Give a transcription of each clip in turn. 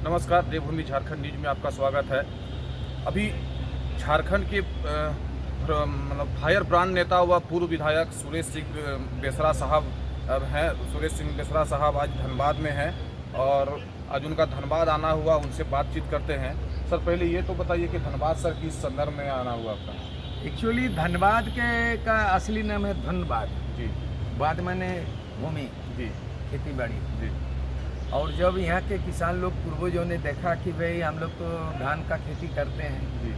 नमस्कार, देवभूमि झारखंड न्यूज में आपका स्वागत है। अभी झारखंड के मतलब फायर ब्रांड नेता व पूर्व विधायक सुरेश सिंह बेसरा साहब हैं। सुरेश सिंह बेसरा साहब आज धनबाद में हैं और आज उनका धनबाद आना हुआ, उनसे बातचीत करते हैं। सर, पहले ये तो बताइए कि धनबाद सर किस संदर्भ में आना हुआ आपका? एक्चुअली धनबाद का असली नाम है धनबाद जी। बाद मैंने भूमि जी। खेती बाड़ी जी। और जब यहाँ के किसान लोग पूर्वजों ने देखा कि भाई हम लोग तो धान का खेती करते हैं, जी।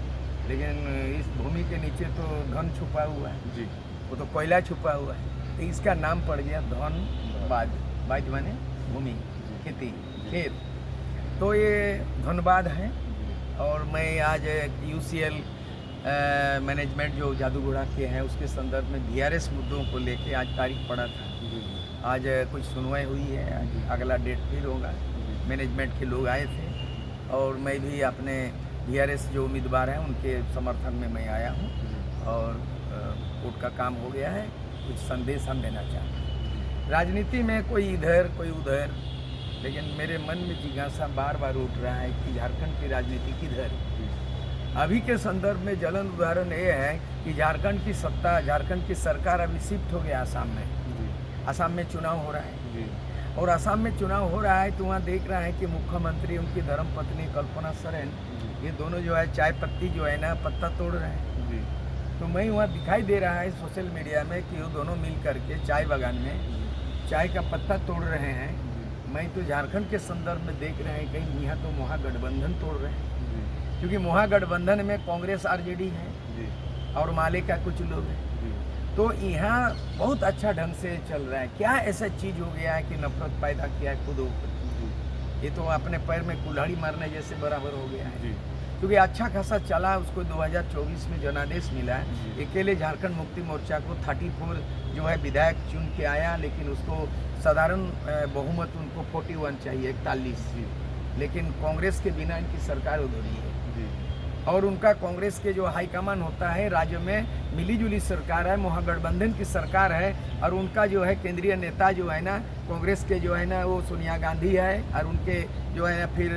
लेकिन इस भूमि के नीचे तो धन छुपा हुआ है। जी। वो तो कोयला छुपा हुआ है, तो इसका नाम पड़ गया धनबाद। बाद माने भूमि, खेती, खेत। तो ये धनबाद है। और मैं आज UCL मैनेजमेंट जो जादूगोड़ा के हैं उसके संदर्भ में VRS मुद्दों को लेके आज तारीख पड़ा था। आज कुछ सुनवाई हुई है, आज अगला डेट फिर होगा। मैनेजमेंट के लोग आए थे और मैं भी अपने VRS जो उम्मीदवार हैं उनके समर्थन में मैं आया हूं और कोर्ट का काम हो गया है। कुछ संदेश हम देना चाहते हैं। राजनीति में कोई इधर कोई उधर, लेकिन मेरे मन में जिज्ञासा बार बार उठ रहा है कि झारखंड की राजनीति किधर। अभी के संदर्भ में ज्वलन उदाहरण ये है कि झारखंड की सत्ता, झारखंड की सरकार अभी शिफ्ट हो गया आसाम में। आसाम में चुनाव हो रहा है और आसाम में चुनाव हो रहा है तो वहाँ देख रहा है कि मुख्यमंत्री, उनकी धर्मपत्नी कल्पना सोरेन, ये दोनों जो है चाय पत्ती जो है ना पत्ता तोड़ रहे हैं। तो मैं वहाँ दिखाई दे रहा है सोशल मीडिया में कि वो दोनों मिल करके चाय बागान में चाय का पत्ता तोड़ रहे हैं। मैं तो झारखंड के संदर्भ में देख रहे हैं कहीं यहाँ तो महागठबंधन तोड़ रहे हैं, क्योंकि महागठबंधन में कांग्रेस RJD है और माले का कुछ लोग हैं। तो यहाँ बहुत अच्छा ढंग से चल रहा है। क्या ऐसा चीज़ हो गया है कि नफरत पैदा किया है खुद ऊपर? ये तो अपने पैर में कुल्हाड़ी मारने जैसे बराबर हो गया है। क्योंकि अच्छा खासा चला, उसको 2024 में जनादेश मिला है। अकेले झारखंड मुक्ति मोर्चा को 34 जो है विधायक चुन के आया, लेकिन उसको साधारण बहुमत उनको 41 चाहिए, 41। लेकिन कांग्रेस के बिना इनकी सरकार अधूरी है। और उनका कांग्रेस के जो हाईकमान होता है राज्य में मिलीजुली सरकार है, महागठबंधन की सरकार है। और उनका जो है केंद्रीय नेता जो है ना कांग्रेस के जो है ना वो सोनिया गांधी है, और उनके जो है फिर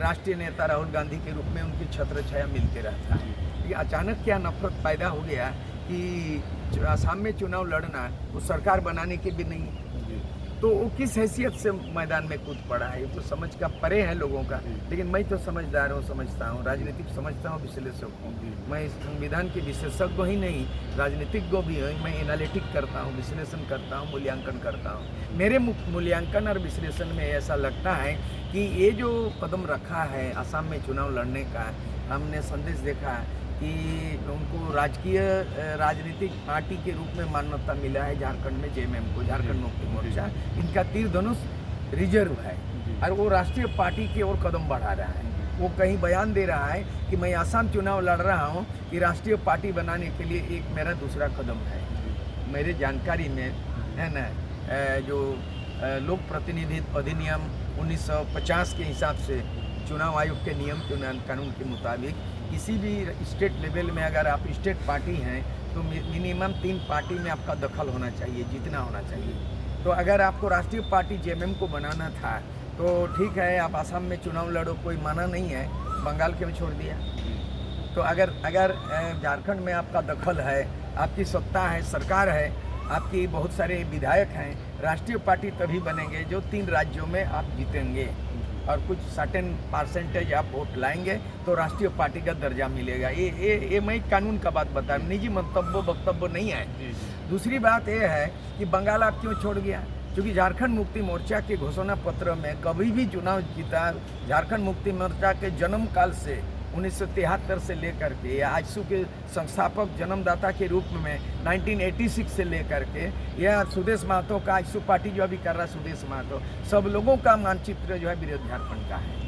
राष्ट्रीय नेता राहुल गांधी के रूप में उनकी छत्र छाया मिलते रहता है। ये अचानक क्या नफरत पैदा हो गया कि आसाम में चुनाव लड़ना वो सरकार बनाने के भी नहीं है, तो वो किस हैसियत से मैदान में कूद पड़ा है, ये तो समझ का परे है लोगों का। लेकिन मैं तो समझदार हूँ, समझता हूँ, राजनीतिक समझता हूँ, विश्लेषक हूँ। मैं इस संविधान के विशेषज्ञ ही नहीं, राजनीतिज्ञ भी हूँ। मैं एनालिटिक करता हूँ, विश्लेषण करता हूँ, मूल्यांकन करता हूँ। मेरे मूल्यांकन और विश्लेषण में ऐसा लगता है कि ये जो कदम रखा है आसाम में चुनाव लड़ने का, हमने संदेश देखा कि उनको राजकीय राजनीतिक पार्टी के रूप में मान्यता मिला है झारखंड में। JMM को, झारखंड मुक्ति मोर्चा, इनका तीर धनुष रिजर्व है और वो राष्ट्रीय पार्टी की ओर कदम बढ़ा रहा है। वो कहीं बयान दे रहा है कि मैं आसाम चुनाव लड़ रहा हूँ कि राष्ट्रीय पार्टी बनाने के लिए एक मेरा दूसरा कदम है। मेरे जानकारी में है ना, जो लोक प्रतिनिधित्व अधिनियम 1950 के हिसाब से चुनाव आयोग के नियम कानून के मुताबिक किसी भी स्टेट लेवल में अगर आप स्टेट पार्टी हैं तो मिनिमम 3 पार्टी में आपका दखल होना चाहिए, जीतना होना चाहिए। तो अगर आपको राष्ट्रीय पार्टी JMM को बनाना था तो ठीक है, आप आसाम में चुनाव लड़ो, कोई माना नहीं है, बंगाल के में छोड़ दिया। तो अगर झारखंड में आपका दखल है, आपकी सत्ता है, सरकार है, आपकी बहुत सारे विधायक हैं, राष्ट्रीय पार्टी तभी बनेंगे जो 3 राज्यों में आप जीतेंगे और कुछ सर्टेन % आप वोट लाएंगे तो राष्ट्रीय पार्टी का दर्जा मिलेगा। ये मैं कानून का बात बता रहा हूँ, निजी वक्तव्य नहीं है। दूसरी बात ये है कि बंगाल आप क्यों छोड़ गया? क्योंकि झारखंड मुक्ति मोर्चा के घोषणा पत्र में कभी भी चुनाव जीता, झारखंड मुक्ति मोर्चा के जन्म काल से 1973 से लेकर के आजसू के संस्थापक जन्मदाता के रूप में 1986 से लेकर के यह सुदेश महतो का आजसू पार्टी जो अभी कर रहा है, सुदेश महतो, सब लोगों का मानचित्र जो है विरोध झारखंड का है।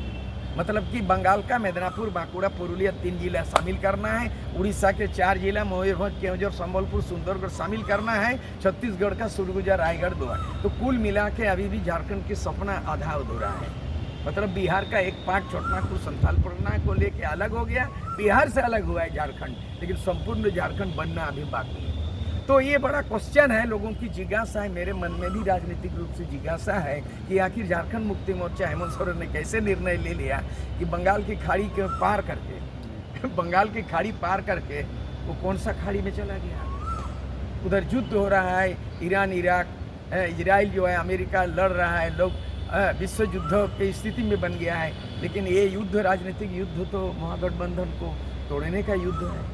मतलब कि बंगाल का मेदिनीपुर, बांकुड़ा, पुरुलिया 3 जिला शामिल करना है, उड़ीसा के 4 जिला मयूरभंज, केवंझर, संबलपुर, सुंदरगढ़ शामिल करना है, छत्तीसगढ़ का सुरगुजा, रायगढ़ 2 है। तो कुल मिला के अभी भी झारखंड की सपना आधा अधूरा है। मतलब बिहार का एक पार्ट छोटनागपुर संथाल परगना को लेके अलग हो गया, बिहार से अलग हुआ है झारखंड, लेकिन संपूर्ण झारखंड बनना अभी बाकी है। तो ये बड़ा क्वेश्चन है, लोगों की जिज्ञासा है, मेरे मन में भी राजनीतिक रूप से जिज्ञासा है कि आखिर झारखंड मुक्ति मोर्चा हेमंत सोरेन ने कैसे निर्णय ले लिया कि बंगाल की खाड़ी के पार करके बंगाल की खाड़ी पार करके वो कौन सा खाड़ी में चला गया। उधर युद्ध हो रहा है, ईरान इराक, इजराइल जो है, अमेरिका लड़ रहा है, लोग विश्व युद्ध की स्थिति में बन गया है। लेकिन ये युद्ध, राजनीतिक युद्ध तो महागठबंधन को तोड़ने का युद्ध है।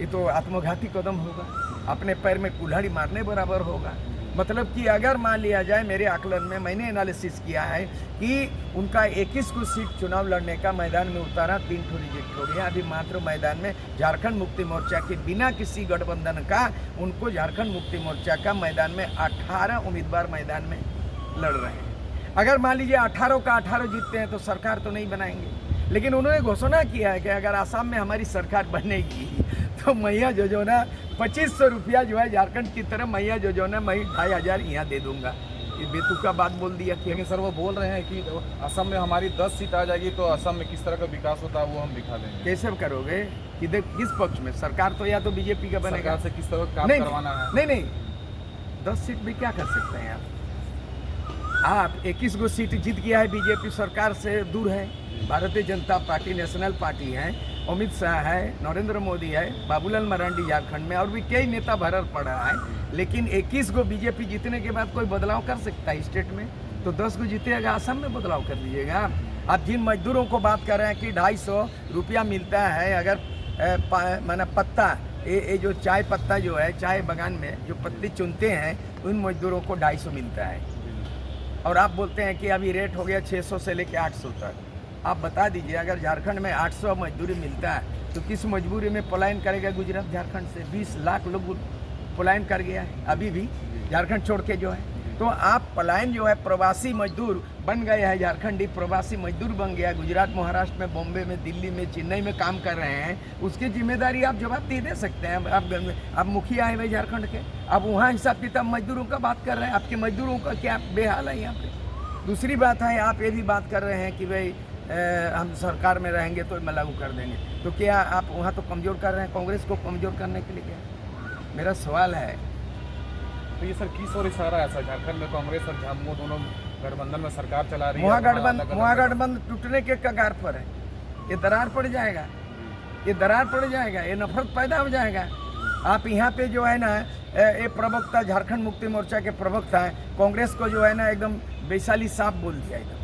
ये तो आत्मघाती कदम होगा, अपने पैर में कुल्हाड़ी मारने बराबर होगा। मतलब कि अगर मान लिया जाए, मेरे आकलन में मैंने एनालिसिस किया है कि उनका 21 को सीट चुनाव लड़ने का मैदान में उतारा, 3 ठो रिजेक्ट हो गया। अभी मात्र मैदान में झारखंड मुक्ति मोर्चा के बिना किसी गठबंधन का, उनको झारखंड मुक्ति मोर्चा का मैदान में 18 उम्मीदवार मैदान में लड़ रहे हैं। अगर मान लीजिए 18 का 18 जीतते हैं तो सरकार तो नहीं बनाएंगे, लेकिन उन्होंने घोषणा किया है कि अगर आसाम में हमारी सरकार बनेगी तो मैया जोजोना 2500 रुपया जो है झारखंड की तरफ, मैया जोजोना मैं 2500 यहाँ दे दूंगा। ये बेतुका बात बोल दिया कि लेकिन सर वो बोल रहे हैं कि असम में हमारी 10 सीट आ जाएगी तो असम में किस तरह का विकास होता है वो हम दिखा देंगे। कैसे करोगे? किस पक्ष में? सरकार तो या तो बीजेपी का बनेगा, सरकार से किस तरह का काम करवाना है। नहीं 10 सीट में क्या कर सकते हैं आप 21 गो सीट जीत गया है, बीजेपी सरकार से दूर है, Bharatiya Janata party national party है, अमित शाह है, नरेंद्र मोदी है, बाबूलाल मरांडी झारखंड में, और भी कई नेता भरर पड़ा है। लेकिन 21 को बीजेपी जीतने के बाद कोई बदलाव कर सकता है स्टेट में, तो 10 को जीतेगा, असम में बदलाव कर दीजिएगा। आप जिन मजदूरों को बात कर रहे हैं कि 250 रुपया मिलता है, अगर माना पत्ता, ये जो चाय पत्ता जो है, चाय बागान में जो पत्ती चुनते हैं, उन मजदूरों को 250 मिलता है, और आप बोलते हैं कि अभी रेट हो गया 600 से लेकर 800 तक। आप बता दीजिए, अगर झारखंड में 800 मजदूरी मिलता है तो किस मजबूरी में पलायन करेगा गुजरात झारखंड से? 20 लाख लोग पलायन कर गया है अभी भी झारखंड छोड़ के जो है। तो आप पलायन जो है, प्रवासी मजदूर बन गए हैं, झारखंडी प्रवासी मजदूर बन गया, गुजरात, महाराष्ट्र में, बॉम्बे में, दिल्ली में, चेन्नई में काम कर रहे हैं। उसकी जिम्मेदारी आप जवाब दे सकते हैं। आप मुखिया हैं भाई झारखंड के, आप वहाँ हिसाब किताब मजदूरों का बात कर रहे हैं, आपके मजदूरों का क्या बेहाल है यहाँ पे। दूसरी बात है, आप ये भी बात कर रहे हैं कि भाई हम सरकार में रहेंगे तो मैं लागू कर देंगे, तो क्या आप वहाँ तो कमज़ोर कर रहे हैं कांग्रेस को कमज़ोर करने के लिए? क्या मेरा सवाल है। तो ये सर किस ओर इशारा है सर? झारखंड में कांग्रेस और झामुमो दोनों गठबंधन में सरकार चला रही है, महागठबंधन टूटने के कगार पर है। ये दरार पड़ जाएगा, ये दरार पड़ जाएगा, ये नफरत पैदा हो जाएगा। आप यहाँ पे जो है ना, ये प्रवक्ता, झारखंड मुक्ति मोर्चा के प्रवक्ता है, कांग्रेस को जो है ना एकदम वैशाली साफ बोल दिया, एकदम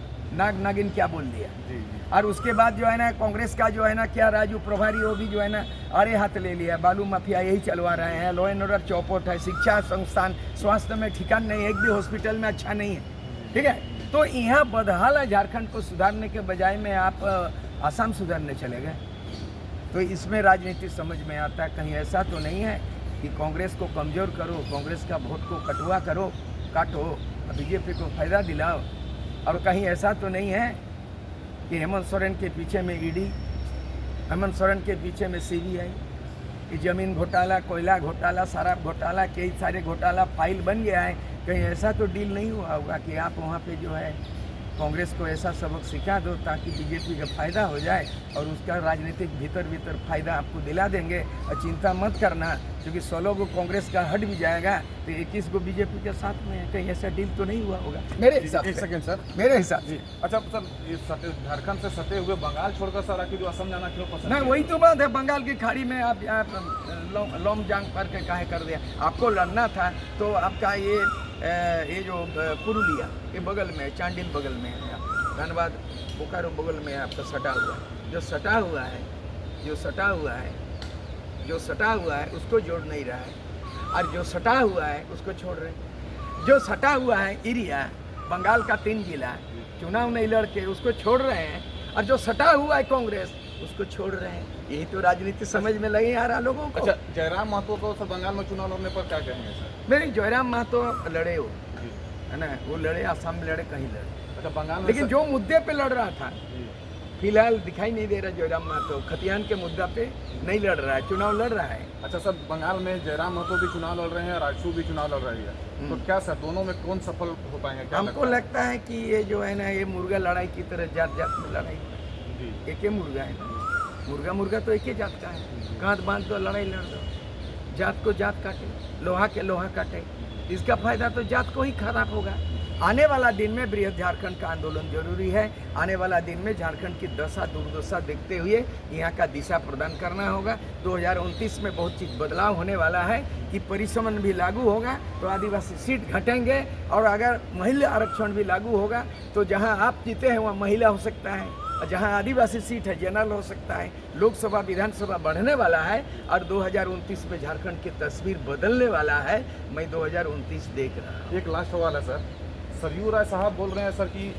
नागिन क्या बोल दिया। और उसके बाद जो है ना, कांग्रेस का जो है ना, क्या राजू प्रभारी, वो भी जो है ना अरे हाथ ले लिया, बालू माफिया यही चलवा रहे हैं, लॉ एंड ऑर्डर चौपट है, शिक्षा संस्थान, स्वास्थ्य में ठिकान नहीं, एक भी हॉस्पिटल में अच्छा नहीं है। ठीक है, तो यहाँ बदहाल है। झारखंड को सुधारने के बजाय में आप आसाम सुधारने चले गए। तो इसमें राजनीति समझ में आता है, कहीं ऐसा तो नहीं है कि कांग्रेस को कमज़ोर करो, कांग्रेस का वोट को कटवा करो, काटो, बीजेपी को फ़ायदा दिलाओ, और कहीं ऐसा तो नहीं है कि हेमंत सोरेन के पीछे में ईडी, हेमंत सोरेन के पीछे में सीबीआई, कि ज़मीन घोटाला, कोयला घोटाला, शराब घोटाला, कई सारे घोटाला फाइल बन गया है। कहीं ऐसा तो डील नहीं हुआ होगा कि आप वहाँ पे जो है कांग्रेस को ऐसा सबक सिखा दो ताकि बीजेपी का फ़ायदा हो जाए, और उसका राजनीतिक भीतर फ़ायदा आपको दिला देंगे। और चिंता मत करना, क्योंकि 16 को कांग्रेस का हट भी जाएगा तो 21 को बीजेपी के साथ में है। कहीं ऐसा डील तो नहीं हुआ होगा मेरे हिसाब से। एक सेकंड सर, मेरे हिसाब से। अच्छा सर, ये झारखंड से सटे हुए बंगाल छोड़कर सर आखिर जो असम जाना क्यों पसंद? ना, वही तो बात है, बंगाल की खाड़ी में आप लॉन्ग जांग पर के काहे कर दिया? आपको लड़ना था तो आपका ये जो पुरुलिया के बगल में, चांडिल बगल में है, धनबाद बोकारो बगल में आपका सटा हुआ है। जो सटा हुआ है, जो सटा हुआ है, जो सटा हुआ है उसको जोड़ नहीं रहा है, और जो सटा हुआ है उसको छोड़ रहे हैं। जो सटा हुआ है एरिया, बंगाल का 3 जिला, चुनाव नहीं लड़के उसको छोड़ रहे हैं, और जो सटा हुआ है कांग्रेस उसको छोड़ रहे हैं। यही तो राजनीति समझ में नहीं आ रहा लोगों को। अच्छा, जयराम महतो को सर बंगाल में चुनाव लड़ने पर क्या कहेंगे सर? नहीं, जयराम महतो लड़े, वो है ना, वो लड़े, आसाम में लड़े, कहीं लड़े। अच्छा, बंगाल में लेकिन जो मुद्दे पे लड़ रहा था, फिलहाल दिखाई नहीं दे रहा जयराम महतो खतियान के मुद्दा पे नहीं लड़ रहा है, चुनाव लड़ रहा है। अच्छा सर, बंगाल में जयराम महतो भी चुनाव लड़ रहे हैं, राजू भी चुनाव लड़ रही है, तो क्या सर दोनों में कौन सफल हो पाएंगे? हमको लगता है कि ये जो है ना, ये मुर्गा लड़ाई की तरह जात जात में लड़ाई, एक ही मुर्गा है ना, मुर्गा तो एक ही जात का है, कांध बांध दो, लड़ाई लड़ दो। जात को जात काटे, लोहा के लोहा काटे, इसका फायदा तो जात को ही खराब होगा। आने वाला दिन में बृहद झारखंड का आंदोलन जरूरी है। आने वाला दिन में झारखंड की दशा दुर्दशा देखते हुए यहाँ का दिशा प्रदान करना होगा। 2029 में बहुत चीज़ बदलाव होने वाला है कि परिसमन भी लागू होगा तो आदिवासी सीट घटेंगे, और अगर महिला आरक्षण भी लागू होगा तो जहाँ आप जीते हैं वहाँ महिला हो सकता है, और जहाँ आदिवासी सीट है जनरल हो सकता है। लोकसभा विधानसभा बढ़ने वाला है और 2029 में झारखंड की तस्वीर बदलने वाला है। मैं 2029 देख रहा हूँ। एक लास्ट सवाल है सर, सरयू राय साहब बोल रहे हैं सर कि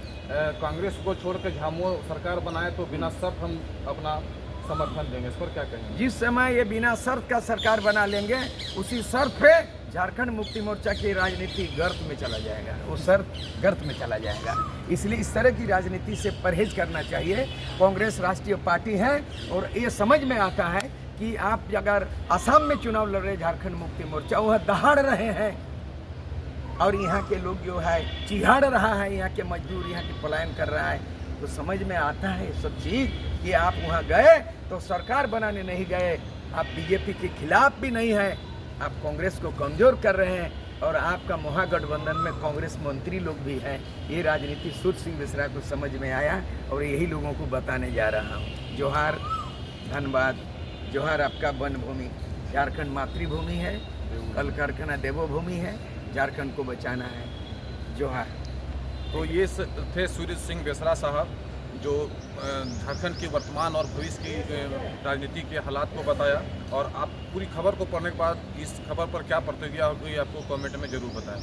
कांग्रेस को छोड़कर झामुमो सरकार बनाए तो बिना शर्त हम अपना समर्थन देंगे, इस पर क्या कहेंगे? जिस समय ये बिना शर्त का सरकार बना लेंगे उसी शर्त पे झारखंड मुक्ति मोर्चा की राजनीति गर्त में चला जाएगा, वो शर्त गर्त में चला जाएगा। इसलिए इस तरह की राजनीति से परहेज करना चाहिए। कांग्रेस राष्ट्रीय पार्टी है और ये समझ में आता है कि आप अगर असम में चुनाव लड़ रहे झारखंड मुक्ति मोर्चा, वह दहाड़ रहे हैं और यहाँ के लोग जो है चिहाड़ रहा है, यहाँ के मजदूर यहाँ के पलायन कर रहा है, तो समझ में आता है सब चीज़ कि आप वहाँ गए तो सरकार बनाने नहीं गए, आप बीजेपी के खिलाफ भी नहीं है, आप कांग्रेस को कमज़ोर कर रहे हैं, और आपका महागठबंधन में कांग्रेस मंत्री लोग भी हैं। ये राजनीति सूर्य सिंह बेसरा को समझ में आया और यही लोगों को बताने जा रहा हूँ। जोहार, धन्यवाद। जोहार आपका वन भूमि, झारखंड मातृभूमि है, कल कारखाना देवोभूमि है, झारखंड को बचाना है। जोहार। तो ये थे सूर्य सिंह बेसरा साहब जो झारखंड की वर्तमान और भविष्य की राजनीति के हालात को बताया, और आप पूरी खबर को पढ़ने के बाद इस खबर पर क्या प्रतिक्रिया होगी आपको कमेंट में ज़रूर बताएं।